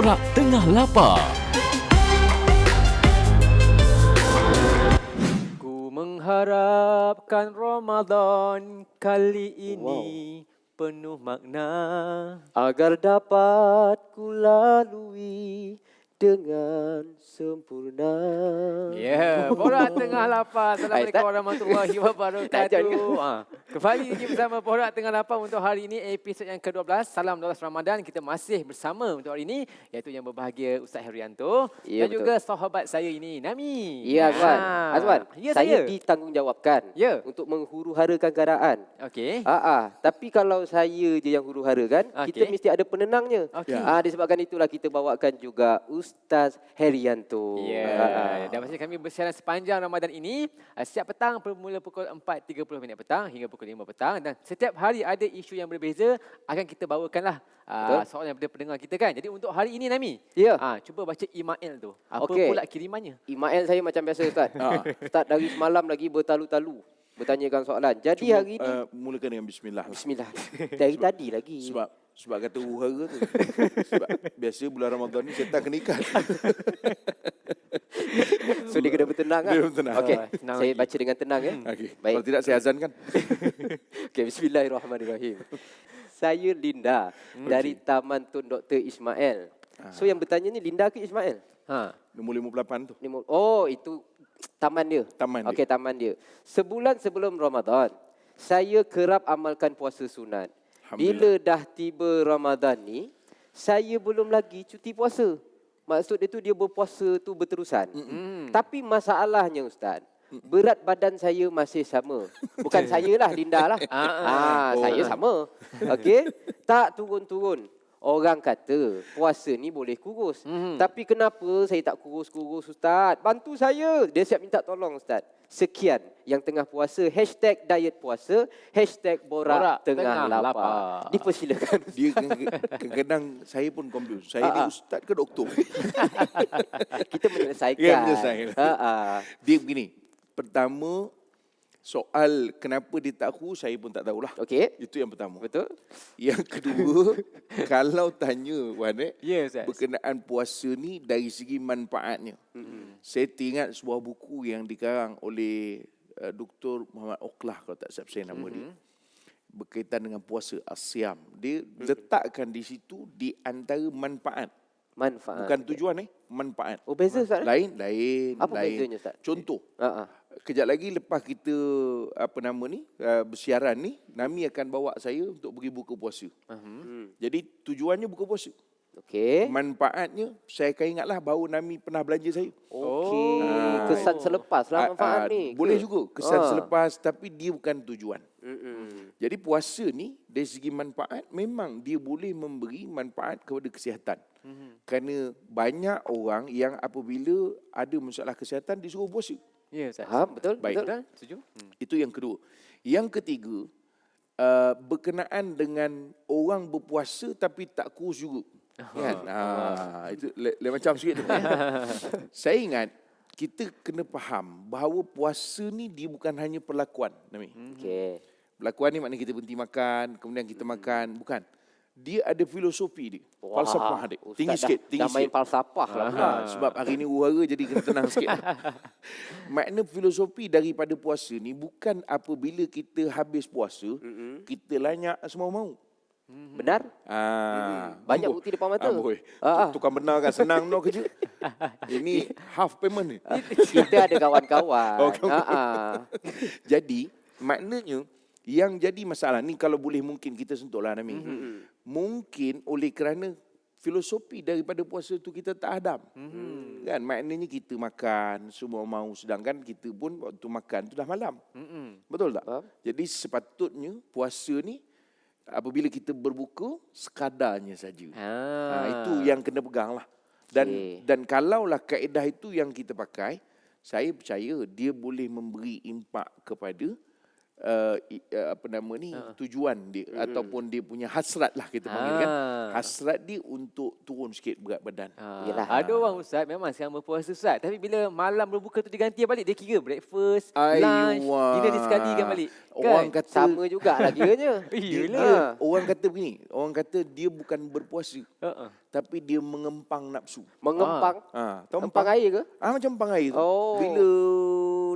Borak Tengah Lapar. Ku mengharapkan Ramadan kali ini penuh makna agar dapat ku lalui dengan sempurna. Ya, Borak Tengah Lapar. Assalamualaikum warahmatullahi wabarakatuh. Kembali lagi bersama Borak Tengah Lapar untuk hari ini, episod yang ke-12. Salam 12 Ramadan. Kita masih bersama untuk hari ini, iaitu yang berbahagia Ustaz Herianto dan juga sahabat saya ini, Nami. Ya, Azwan. Azwan, Ya, saya ditanggungjawabkan untuk menghuru-harakan keadaan. Okey. Tapi kalau saya je yang huru-harakan, kita mesti ada penenangnya. Okey. Disebabkan itulah kita bawakan juga Ustaz Herianto. Ya, dan pasti kami bersiaran sepanjang Ramadan ini setiap petang bermula pukul 4.30 petang hingga pukul 5 petang, dan setiap hari ada isu yang berbeza akan kita bawakanlah soalan daripada pendengar kita kan. Jadi untuk hari ini, Nami, cuba baca email tu. Apa pula kirimannya? Email saya macam biasa, Ustaz. Ustaz dari semalam lagi bertalu-talu bertanyakan soalan. Jadi hari ini mulakan dengan bismillah. Bismillah. Dari tadi lagi. Sebab kata uhara tu. Sebab biasa bulan Ramadan ni setan kena ikat. So dia kena bertenang kan? Dia bertenang. Okey, saya baca dengan tenang ya. Okey. Baik. Kalau tidak saya azankan. Okey, bismillahirrahmanirrahim. Saya Linda dari Taman Tun Dr. Ismail. So yang bertanya ni Linda ke Ismail? Nombor 58 tu. Oh, itu taman dia. Taman dia. Okey, taman dia. Sebulan sebelum Ramadan, saya kerap amalkan puasa sunat. Bila dah tiba Ramadan ni, saya belum lagi cuti puasa. Maksud dia tu dia berpuasa tu berterusan. Tapi masalahnya, Ustaz, berat badan saya masih sama. Bukan saya lah, Linda lah. Saya sama. Okey? Tak turun-turun. Orang kata puasa ni boleh kurus. Tapi kenapa saya tak kurus-kurus, Ustaz? Bantu saya. Dia siap minta tolong, Ustaz. Sekian yang tengah puasa, #diet puasa, #borak tengah lapar. Dipersilakan. Dia kadang-kadang saya pun confused. Saya ni ustaz ke doktor? Kita menyelesaikan. Ya, menyelesaikan. Dia begini. Pertama, soal kenapa dia tak kurus, saya pun tak tahulah. Okey. Itu yang pertama. Betul. Yang kedua, kalau tanya Wan, Ustaz. berkenaan puasa ni dari segi manfaatnya. Saya teringat sebuah buku yang dikarang oleh Dr. Muhammad Oklah, kalau tak silap saya nama dia. Berkaitan dengan puasa Asyam. Dia letakkan di situ di antara manfaat. Bukan tujuan manfaat. Oh, beza, Ustaz? Lain. Apa bezanya, Ustaz? Contoh. Kejap lagi lepas kita bersiaran ni, Nami akan bawa saya untuk pergi buka puasa. Jadi tujuannya buka puasa. Okey. Manfaatnya saya akan ingatlah baru Nami pernah belanja saya. Okey. Kesan selepas lah manfaat ni. Boleh juga kesan selepas, tapi dia bukan tujuan. Jadi puasa ni dari segi manfaat memang dia boleh memberi manfaat kepada kesihatan. Kerana banyak orang yang apabila ada masalah kesihatan disuruh puasa. Ya, Ustaz. Betul. Baik. Betul. Setuju? Itu yang kedua. Yang ketiga, berkenaan dengan orang berpuasa tapi tak kurus juga. Kan? Itu lain macam sikit tu. Saya ingat kita kena faham bahawa puasa ni dia bukan hanya perlakuan, Nami. Okey. Perlakuan ni maknanya kita berhenti makan, kemudian kita makan, bukan. Dia ada filosofi dia, falsafah dia. Tinggi sikit. Dah main falsafah lah. Sebab hari ni uhara jadi kena tenang sikit. Makna filosofi daripada puasa ni bukan apabila kita habis puasa, kita lanyak semua mau. Benar? Banyak bukti depan mata. Tukang benar kan senang no kerja. Ini half payment ni. Kita ada kawan-kawan. Jadi maknanya yang jadi masalah ni, kalau boleh mungkin kita sentuhlah Nami. Mungkin oleh kerana filosofi daripada puasa tu kita tak hadam. Kan maknanya kita makan semua mau, sedangkan kita pun waktu makan tu dah malam. Betul tak? Jadi sepatutnya puasa ni apabila kita berbuka sekadarnya saja. Itu yang kena pegang lah. Dan kalaulah kaedah itu yang kita pakai, saya percaya dia boleh memberi impak kepada apa nama ni, tujuan dia ataupun dia punya hasrat lah kita panggil kan. Hasrat dia untuk turun sikit berat badan. Yelah. Ada orang Ustaz memang sekarang berpuasa Ustaz, tapi bila malam berbuka tu diganti balik, dia kira breakfast, lunch, dinner dia sekali kan balik. Orang Kan? kata Sama jugalah kiranya. Iyalah. orang kata begini, orang kata dia bukan berpuasa tapi dia mengempang nafsu. Mengempang. Tahu Empang air ke? macam empang air tu. Oh. Bila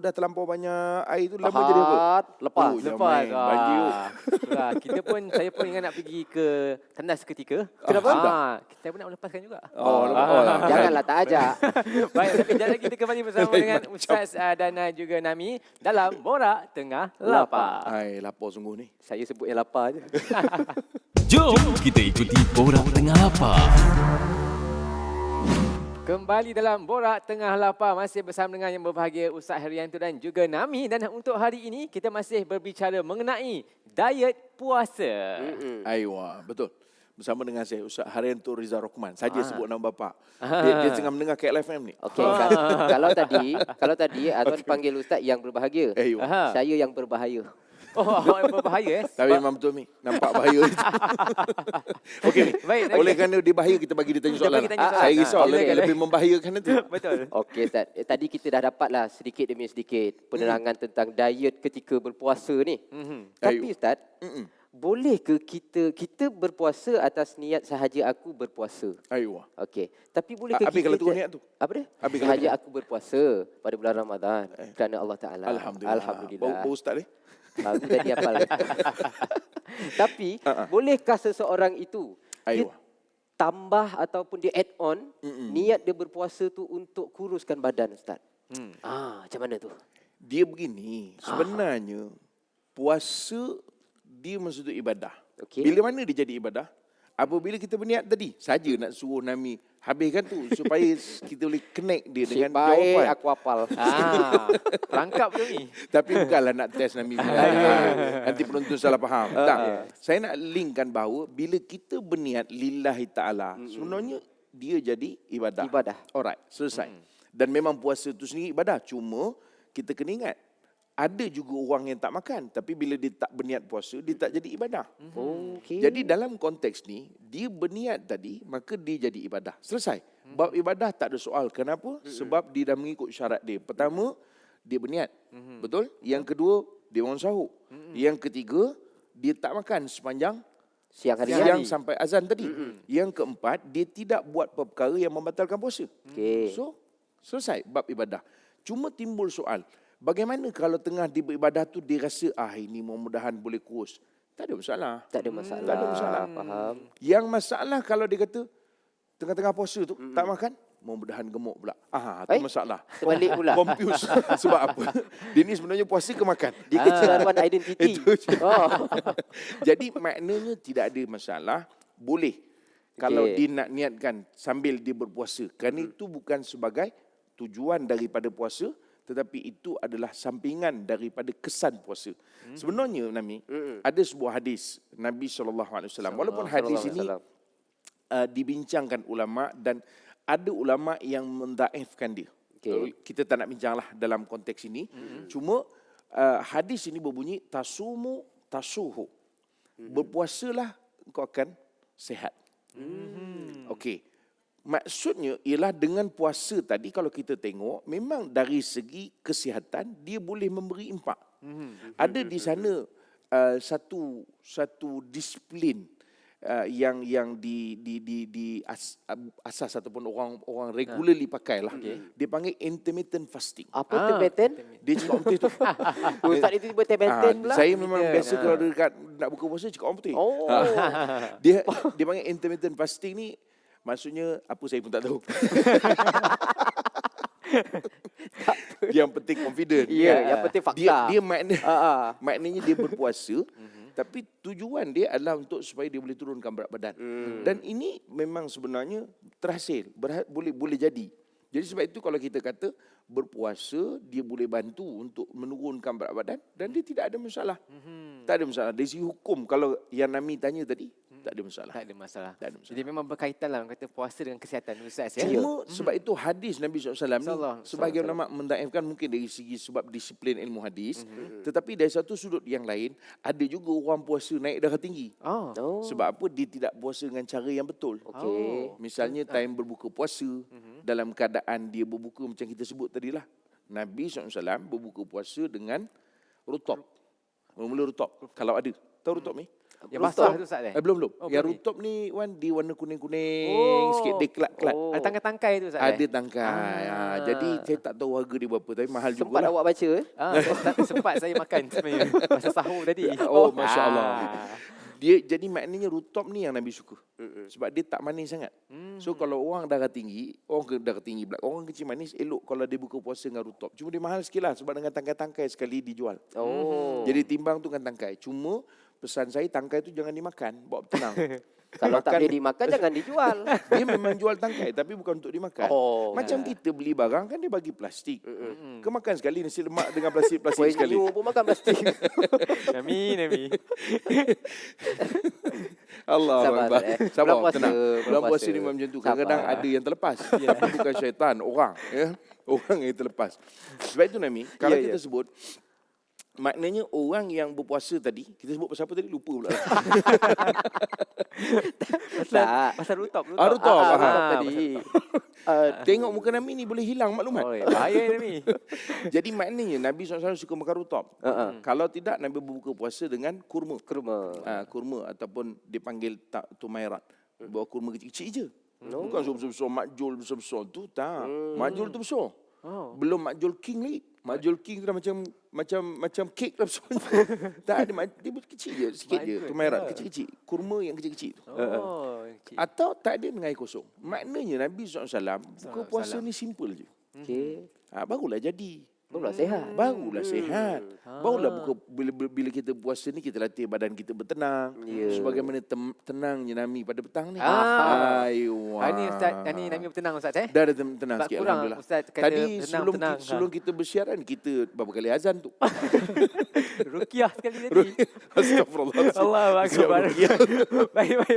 dah terlampau banyak air tu lama jadi apa? Lepas. Oh, jangan Lepas. main, banjir. Itulah, saya pun ingat nak pergi ke tandas seketika. Kenapa? Kita pun nak melepaskan juga. Janganlah tak ajak. Baik, tapi sekejap lagi kita kembali bersama dengan Ustaz Dana juga Nami dalam Borak Tengah Lapar. Lapar sungguh ni. Saya sebut yang lapar je. Jom kita ikuti Borak Tengah Lapar. Kembali dalam Borak Tengah Lapar, masih bersama dengan yang berbahagia Ustaz Herianto dan juga Nami. Dan untuk hari ini kita masih berbicara mengenai diet puasa. Aiwa, betul. Bersama dengan saya Ustaz Herianto Riza Rohman. Saja sebut nama bapa. Dia tengah mendengar KLFM ni. Okey, kalau tadi Azwan panggil ustaz yang berbahagia. Aiwa. Saya yang berbahaya. Oh, awak yang berbahaya Tapi memang betul ni. Nampak bahaya itu. Okey ni. Baik, Oleh kerana dia bahaya, kita bagi dia tanya Kita soalan. bagi tanya soalan. Saya risau Silakan. lebih membahayakan itu. Betul. Okey Ustaz, tadi kita dah dapatlah sedikit demi sedikit penerangan tentang diet ketika berpuasa ni. Tapi Ayuh. Ustaz, boleh ke kita berpuasa atas niat sahaja aku berpuasa? Aiwa. Okey. Tapi boleh ke Habis kita kalau turun niat tu? Apa dia? Habis kalau Sahaja aku berpuasa pada bulan Ramadan kerana Allah Taala. Alhamdulillah. Bau ustaz ni. Baru tadi hafal. Tapi bolehkah seseorang itu dia Aiwa. tambah ataupun dia add on niat dia berpuasa tu untuk kuruskan badan Ustaz? Macam mana tu? Dia begini, sebenarnya puasa dia maksud ibadah. Okey. Bila mana dia jadi ibadah? Apabila kita berniat tadi, saja nak suruh Nami habiskan tu supaya kita boleh connect dia dengan Baik jawapan. aku hafal. Perangkap tu ni. Tapi bukanlah nak test Nami. Nanti penonton salah faham. Tak. Saya nak linkkan bahawa bila kita berniat lillahi ta'ala, sebenarnya dia jadi ibadah. Ibadah. Alright, selesai. Dan memang puasa tu sendiri ibadah. Cuma kita kena ingat, ada juga orang yang tak makan. Tapi bila dia tak berniat puasa, dia tak jadi ibadah. Okey. Jadi dalam konteks ni, dia berniat tadi, maka dia jadi ibadah. Selesai. Bab ibadah tak ada soal. Kenapa? Sebab dia dah mengikut syarat dia. Pertama, dia berniat. Betul? Yang kedua, dia orang sahur. Yang ketiga, dia tak makan sepanjang Siang hari. siang sampai azan tadi. Yang keempat, dia tidak buat perkara yang membatalkan puasa. Okey. So, selesai bab ibadah. Cuma timbul soal, bagaimana kalau tengah dia beribadah tu dia rasa ini mudah-mudahan boleh kurus. Tak ada masalah. Tak ada masalah. Tak ada masalah. Faham. Yang masalah kalau dia kata tengah-tengah puasa tu tak makan, mudah-mudahan gemuk pula. Tu masalah. Terbalik pula. Confused. Sebab apa? Dia ni sebenarnya puasa ke makan? Dia kecelaruan identiti. Jadi maknanya tidak ada masalah. Boleh. Kalau dia nak niatkan sambil dia berpuasa. Kerana itu bukan sebagai tujuan daripada puasa, tetapi itu adalah sampingan daripada kesan puasa. Sebenarnya Nami, ada sebuah hadis Nabi SAW. Walaupun hadis ini dibincangkan ulama dan ada ulama yang mendaifkan dia. Kita tak nak bincanglah dalam konteks ini. Cuma hadis ini berbunyi tasumu tasuhu. Berpuasalah engkau akan sihat. Okey. Maksudnya ialah dengan puasa tadi kalau kita tengok memang dari segi kesihatan dia boleh memberi impak. Ada di sana satu disiplin yang di asas ataupun orang regularly pakailah. Dia panggil intermittent fasting. Apa tu beten? Dia cakap orang putih tu. Ustaz itu tiba beten pula. Saya memang biasa kalau dekat nak buka puasa cakap orang putih. Dia panggil intermittent fasting ni. Maksudnya apa saya pun tak tahu. Yang penting confident. Yang penting fakta. Dia maknanya dia berpuasa. Tapi tujuan dia adalah untuk supaya dia boleh turunkan berat badan. Dan ini memang sebenarnya terhasil. Boleh jadi. Jadi sebab itu kalau kita kata berpuasa, dia boleh bantu untuk menurunkan berat badan dan dia tidak ada masalah. Tak ada masalah. Dari segi hukum, kalau yang Nami tanya tadi, Tak ada masalah. Tak ada masalah. Tak ada masalah. Jadi memang berkaitan lah orang kata puasa dengan kesihatan Ustaz ya. Cuma sebab itu hadis Nabi SAW ni, Sallallahu sebahagian ulama mendaifkan mungkin dari segi sebab disiplin ilmu hadis. Tetapi dari satu sudut yang lain, ada juga orang puasa naik darah tinggi. Oh. Sebab apa? Dia tidak puasa dengan cara yang betul. Okey. Misalnya time berbuka puasa, dalam keadaan dia berbuka macam kita sebut tadilah. Nabi SAW berbuka puasa dengan rutab. Mula-mula rutab. Kalau ada. Tahu rutab ni? Yang basah tu Ustaz Belum. Oh, Yang belum ni. rutab ni Wan, dia warna kuning-kuning sikit. Dia kelat-kelat. Ada tangkai-tangkai tu Ustaz Ada tangkai. Jadi saya tak tahu harga dia berapa. Tapi mahal Sempat jugalah. awak baca sempat saya makan sebenarnya masa sahur tadi. Oh, Masya Allah. Dia jadi maknanya rutab ni yang Nabi suka. Sebab dia tak manis sangat. So kalau orang darah tinggi pula, orang kecil manis, elok kalau dia buka puasa dengan rutab. Cuma dia mahal sikit lah sebab dengan tangkai-tangkai sekali dijual. Jadi timbang tu dengan tangkai. Cuma pesan saya, tangkai tu jangan dimakan, bawa tenang. Kalau tak boleh dimakan jangan dijual. Dia memang jual tangkai tapi bukan untuk dimakan. Macam kita beli barang kan dia bagi plastik. Kemakan sekali nasi lemak dengan plastik-plastik sekali. Kuih pun makan plastik. Nami. Allah Sabar, Akbar. Bulan Sabar, puasa, tenang. bulan Bulan puasa puasa. ni memang macam tu. Kadang-kadang Sabar. ada yang terlepas. Tapi bukan syaitan, orang. Ya. Orang yang terlepas. Sebab itu Nami, kalau kita sebut, maknanya orang yang berpuasa tadi, kita sebut pasal apa tadi? Lupa pula. Tak. Pasal rutab. Rutab. Tadi. Tengok muka Nami ni boleh hilang maklumat. Oh, bahaya Nami. Jadi maknanya Nabi SAW suka makan rutab. Kalau tidak, Nabi berbuka puasa dengan kurma. Kurma ataupun dipanggil tumairat. Bawa kurma kecil-kecil je. Bukan besar-besar, makjul besar-besar tu tak. Makjul tu besar. Belum makjul king lagi. Makjul king tu dah macam kek dah besar. Tak ada, dia kecil je, sikit je. Tumairat kecil-kecil. Kurma yang kecil-kecil tu. Atau tak ada dengan air kosong. Maknanya Nabi SAW buka puasa ni simple je. Okey. Barulah jadi. Barulah sihat. Barulah sihat. Barulah bila kita puasa ni kita latih badan kita bertenang. Sebagaimana tenangnya Nami pada petang ni. Ayuh. Hari ni Ustaz, ni Nami bertenang Ustaz Dah ada tenang Tak sikit kurang alhamdulillah. Ustaz kata Tadi tenang. sebelum kita bersiaran kita berapa kali azan tu? Rukiah sekali tadi. Astagfirullah. Allahu Akbar. Rukiah. Baik.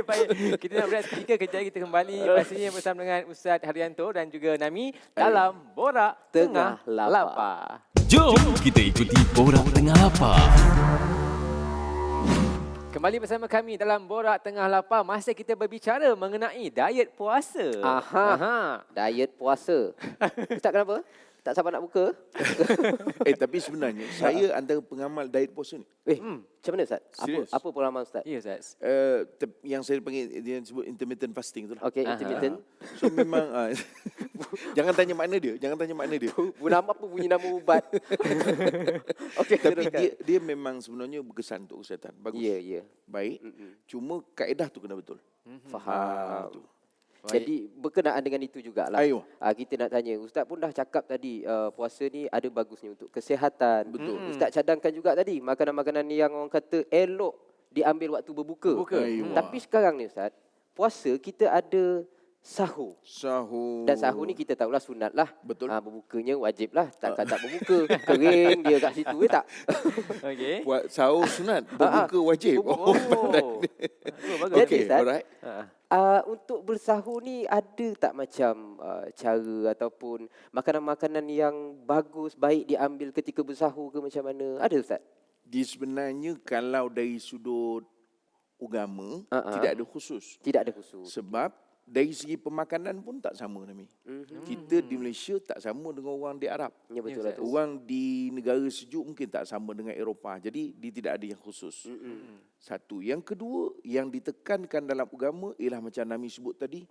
Kita nak berehat seketika, kejap lagi kita kembali pastinya bersama dengan Ustaz Haryanto dan juga Nami dalam Borak Tengah Lapar. Jom kita ikuti Borak Tengah Lapar. Kembali bersama kami dalam Borak Tengah Lapar. Masa kita berbicara mengenai diet puasa. Diet puasa. Ustaz kenapa? Tak sabar nak buka? Tapi sebenarnya saya antara pengamal diet puasa ni. Macam mana Ustaz? Serius? Apa pengalaman Ustaz? Ya Ustaz. Yang saya panggil dia sebut intermittent fasting tu lah. Okey, intermittent. So memang jangan tanya makna dia, Nama apa bunyi nama ubat? Okey, Tapi teruskan. dia memang sebenarnya berkesan untuk kesihatan. Bagus. Ya. Baik. Cuma kaedah tu kena betul. Faham. Tu. Jadi berkenaan dengan itu jugalah. Ayuh. Kita nak tanya, Ustaz pun dah cakap tadi puasa ni ada bagusnya untuk kesihatan. Betul. Ustaz cadangkan juga tadi makanan-makanan yang orang kata elok diambil waktu berbuka. Ayuh. Tapi sekarang ni Ustaz, puasa kita ada sahur. Dan sahur ni kita tahulah sunat lah. Betul. Berbukanya wajib lah. Takkan tak berbuka. Kering dia kat situ tak? Okey. Buat sahur sunat, berbuka wajib. Bagus. Jadi, Ustaz, alright. untuk bersahur ni ada tak macam cara ataupun makanan-makanan yang bagus, baik diambil ketika bersahur ke macam mana? Ada Ustaz? Dia sebenarnya kalau dari sudut agama tidak ada khusus. Tidak ada khusus. Sebab dari segi pemakanan pun tak sama Nami. Kita di Malaysia tak sama dengan orang di Arab. Ya betul lah tu. Orang di negara sejuk mungkin tak sama dengan Eropah. Jadi dia tidak ada yang khusus. Satu. Yang kedua, yang ditekankan dalam agama ialah macam Nami sebut tadi,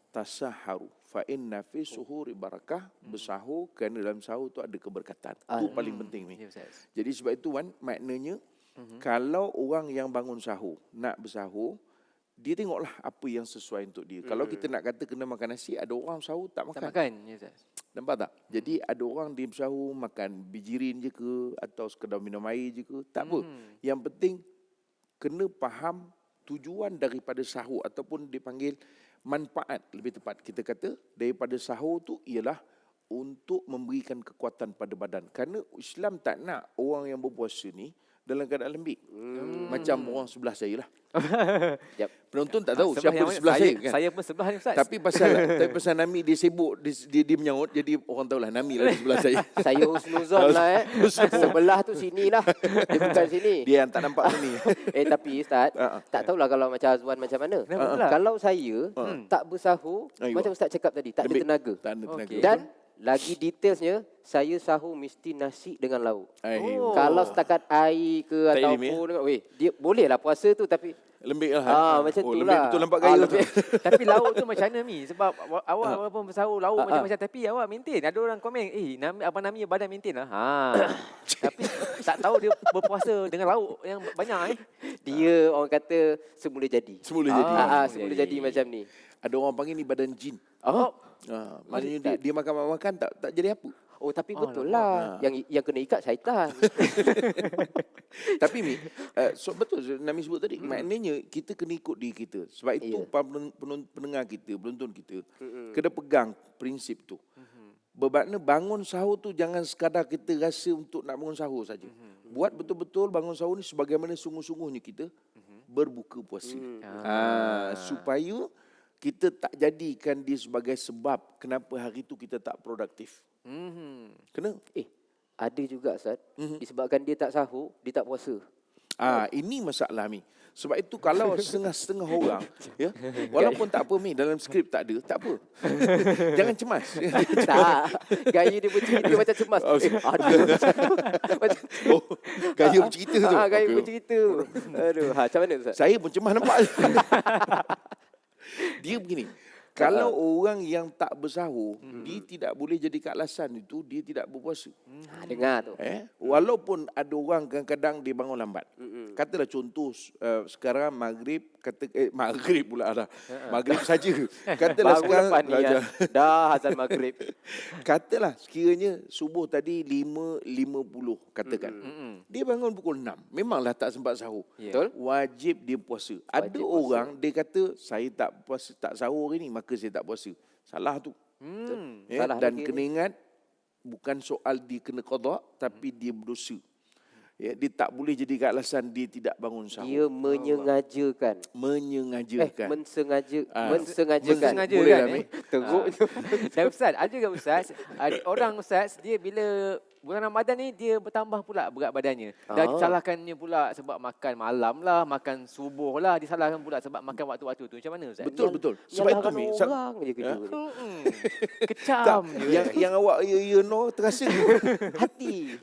tasaharu fa inna fi suhuri barakah. Bersahur kerana dalam sahur tu ada keberkatan. Itu paling penting ni. Ya Ustaz. Jadi sebab itu Wan, maknanya kalau orang yang bangun sahur nak bersahur, dia tengoklah apa yang sesuai untuk dia. Kalau kita nak kata kena makan nasi, ada orang sahur tak makan. Tak makan. Ya Ustaz. Nampak tak? Jadi ada orang dia bersahur makan bijirin je ke atau sekedar minum air je ke, tak apa. Yang penting kena faham tujuan daripada sahur ataupun dipanggil manfaat, lebih tepat kita kata daripada sahur tu ialah untuk memberikan kekuatan pada badan. Kerana Islam tak nak orang yang berpuasa ni dalam keadaan lembik. Macam orang sebelah saya lah. Yep. Penonton tak tahu Sebelah siapa yang di mana? sebelah saya kan. Saya pun sebelah ni Ustaz. Tapi pasal Nami dia sibuk, dia menyaut, jadi orang tahulah Nami lah di sebelah saya. Saya husnuzon lah Sebelah tu sini lah. Dia bukan sini. Dia yang tak nampak ni. Tapi Ustaz, tak tahulah kalau macam Azwan macam mana. Kenapa pula? Kalau saya tak bersahur, Ayuh. macam Ustaz cakap tadi, tak ada Lembik. tenaga. Tak ada tenaga. Okey. Dan lagi detailsnya, saya sahur mesti nasi dengan lauk. Ayuh. Kalau setakat air ke Tak ilmi, ataupun dia boleh lah puasa tu, tapi Lembik lah. macam tu lembik lah. betul nampak gaya tu. lebih- Tapi lauk tu macam mana Mi? Sebab awak walaupun bersahur lauk macam-macam tapi awak maintain. Ada orang komen, Abang Nami badan maintain lah. Tapi tak tahu dia berpuasa dengan lauk yang banyak Dia orang kata semula jadi. Semula jadi. Semula jadi macam ni. Ada orang panggil ni badan jin. Maknanya dia makan-makan tak jadi apa. Oh, tapi betul lah. Yang kena ikat syaitan. Tapi Mi, betul Nami sebut tadi. Maknanya kita kena ikut diri kita. Sebab itu pendengar kita, penonton kita, kena pegang prinsip tu. Bermakna bangun sahur tu jangan sekadar kita rasa untuk nak bangun sahur saja. Buat betul-betul bangun sahur ni sebagaimana sungguh-sungguhnya kita berbuka puasa. Supaya kita tak jadikan dia sebagai sebab kenapa hari tu kita tak produktif. Kena? Ada juga Ustaz. Disebabkan dia tak sahur, dia tak puasa. Ini masalah Mi. Sebab itu kalau setengah-setengah orang, ya, walaupun tak apa Mi, dalam skrip tak ada, tak apa. Jangan cemas. Tak. Gaya dia bercerita macam cemas. Ada. Macam Gaya bercerita tu. gaya Okey. bercerita. Aduh, macam mana Ustaz? Saya pun cemas nampak. Dia begini. Kalau orang yang tak bersahur, dia tidak boleh jadi alasan itu dia tidak berpuasa. Dengar tu. Walaupun ada orang kadang-kadang dia bangun lambat. Katalah contoh sekarang maghrib, maghrib pula dah. Maghrib saja. Katalah Baru sekarang lepas ni ya. Dah azan maghrib. katalah sekiranya subuh tadi 5.50 katakan. Dia bangun pukul 6. Memanglah tak sempat sahur. Betul? Wajib dia puasa. Ada orang dia kata saya tak puasa, tak sahur hari ni maka saya tak puasa. Salah tu. Salah Dan lagi kena ingat bukan soal dia kena qada tapi dia berdosa. Dia tak boleh jadi alasan dia tidak bangun sahur. Dia menyengajakan. Menyengajakan. Mensengajakan. Boleh kan, lah, Mi. Teruk. Dan Ustaz, ada ke Ustaz, orang Ustaz, dia bila bulan Ramadan ni dia bertambah pula berat badannya. Dan disalahkannya pula sebab makan malam lah, makan subuh lah, disalahkan pula sebab makan waktu-waktu tu. Macam mana Ustaz? Betul. Sebab itu Mi. Orang je kerja ni. Kecam je. Yang awak no terasa Hati.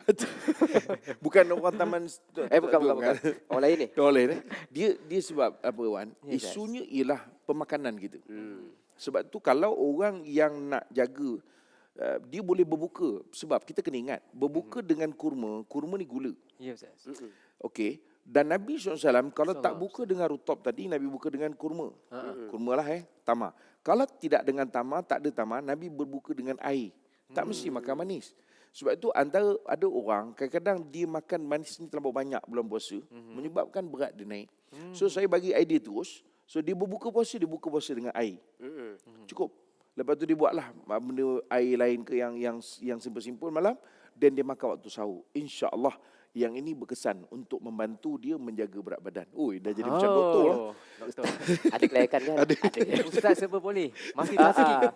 bukan orang taman Bukan. Orang lain ni. Oleh dia sebab apa Wan? Isunya ialah pemakanan kita. Sebab tu kalau orang yang nak jaga dia boleh berbuka sebab kita kena ingat berbuka dengan kurma ni gula. Ya Ustaz. Okey. Dan Nabi SAW kalau tak buka dengan rutub tadi Nabi buka dengan kurma. Kurma lah tamar. Kalau tidak dengan tamar, tak ada tamar, Nabi berbuka dengan air. Tak mesti makan manis. Sebab itu antara ada orang kadang-kadang dia makan manis ni terlalu banyak bulan puasa menyebabkan berat dia naik. So saya bagi idea terus. So dia berbuka puasa dengan air. Cukup. Lepas tu dia buatlah benda air lain ke yang simple-simple malam dan dia makan waktu sahur. Insya-Allah yang ini berkesan untuk membantu dia menjaga berat badan. Oi, dah jadi macam doktor lah. Doktor. Ada kelayakan kan? Ada. Ustaz serba boleh. Masih terasa.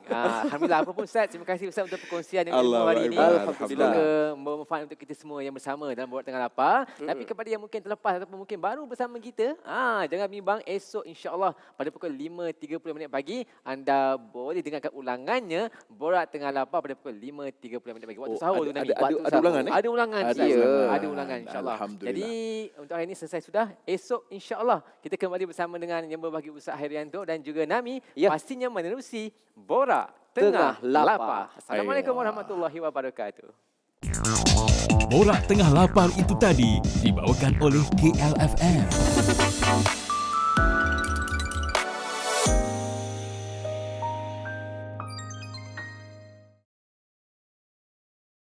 Alhamdulillah. Apa pun Ustaz, terima kasih Ustaz untuk perkongsian yang ilmu hari ini. Semoga bermanfaat untuk kita semua yang bersama dalam Borak Tengah Lapar. Tapi kepada yang mungkin terlepas ataupun mungkin baru bersama kita, jangan bimbang, esok insya-Allah pada pukul 5.30 pagi anda boleh dengarkan ulangannya Borak Tengah Lapar pada pukul 5.30 pagi. Waktu sahur tu Nabi. Ada ulangan Ada ulangan. Ada ulangan insya-Allah. Alhamdulillah. Jadi untuk hari ini selesai sudah. Esok insya-Allah kita kembali bersama dengan yang berbagi Ustaz Hairianto dan juga Nami pastinya menerusi Borak Tengah Lapar. Assalamualaikum warahmatullahi wabarakatuh. Borak Tengah Lapar itu tadi dibawakan oleh KLFM.